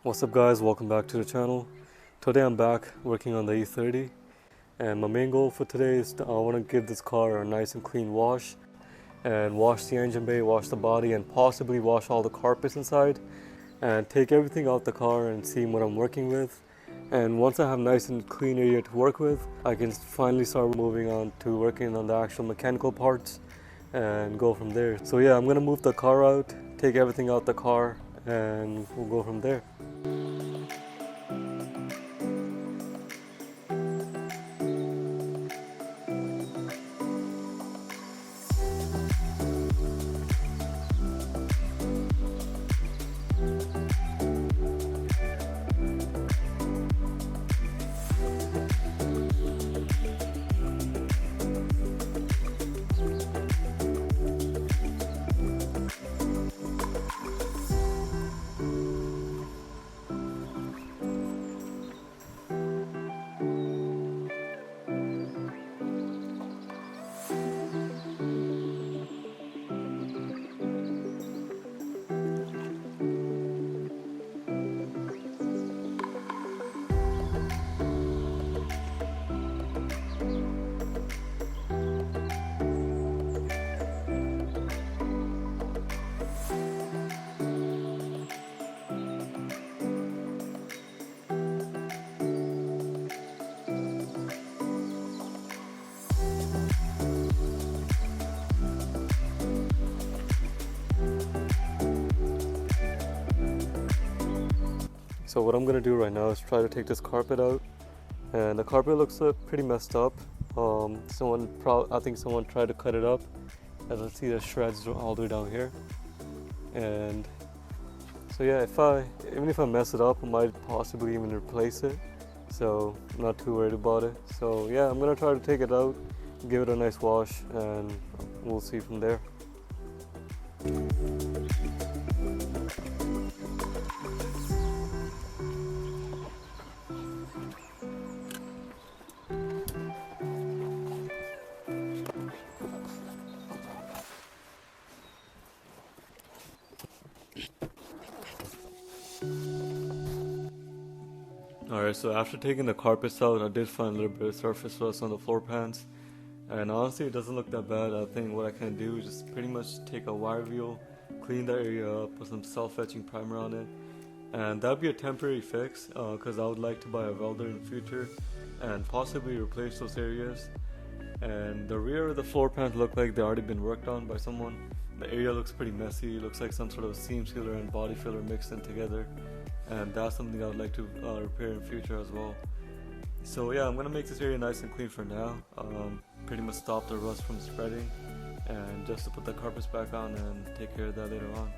What's up guys, welcome back to the channel. Today I'm back working on the E30 and my main goal for today is I want to give this car a nice and clean wash and wash the engine bay, wash the body and possibly wash all the carpets inside and take everything out the car and see what I'm working with. And once I have nice and clean area to work with, I can finally start moving on to working on the actual mechanical parts and go from there. So yeah, I'm gonna move the car out, take everything out the car and we'll go from there. So what I'm gonna do right now is try to take this carpet out, and the carpet looks pretty messed up. I think someone tried to cut it up, as I see the shreds all the way down here. And so yeah, even if I mess it up, I might possibly even replace it. So I'm not too worried about it. So yeah, I'm gonna try to take it out, give it a nice wash, and we'll see from there. Alright, so after taking the carpets out, I did find a little bit of surface rust on the floor pans. And honestly, it doesn't look that bad. I think what I can do is just pretty much take a wire wheel, clean that area up, put some self-etching primer on it. And that'd be a temporary fix, because I would like to buy a welder in the future and possibly replace those areas. And the rear of the floor pans look like they've already been worked on by someone. The area looks pretty messy. It looks like some sort of seam sealer and body filler mixed in together. And that's something I would like to repair in future as well. So yeah, I'm gonna make this area nice and clean for now. Pretty much stop the rust from spreading, and just to put the carpets back on and take care of that later on.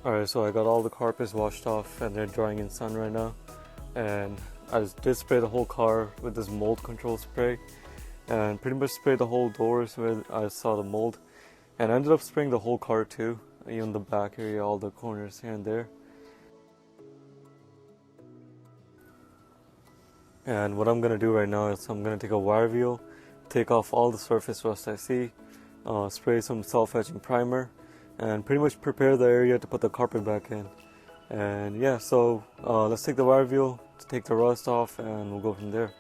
Alright, so I got all the carpets washed off and they're drying in sun right now. And I just did spray the whole car with this mold control spray and pretty much sprayed the whole doors where I saw the mold. And I ended up spraying the whole car too, even the back area, all the corners here and there. And what I'm gonna do right now is I'm gonna take a wire wheel, take off all the surface rust I see, spray some self-etching primer, and pretty much prepare the area to put the carpet back in. And yeah, so let's take the wire wheel to take the rust off and we'll go from there.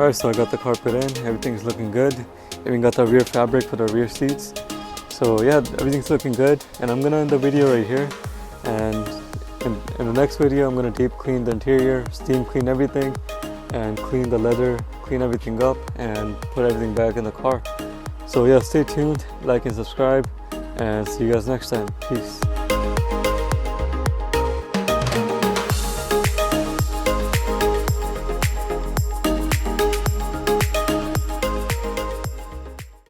Alright, so I got the carpet in, everything's looking good. Even got the rear fabric for the rear seats. So yeah, everything's looking good, and I'm gonna end the video right here. And in the next video, I'm gonna deep clean the interior, steam clean everything, and clean the leather, clean everything up, and put everything back in the car. So yeah, stay tuned, like and subscribe, and see you guys next time. Peace.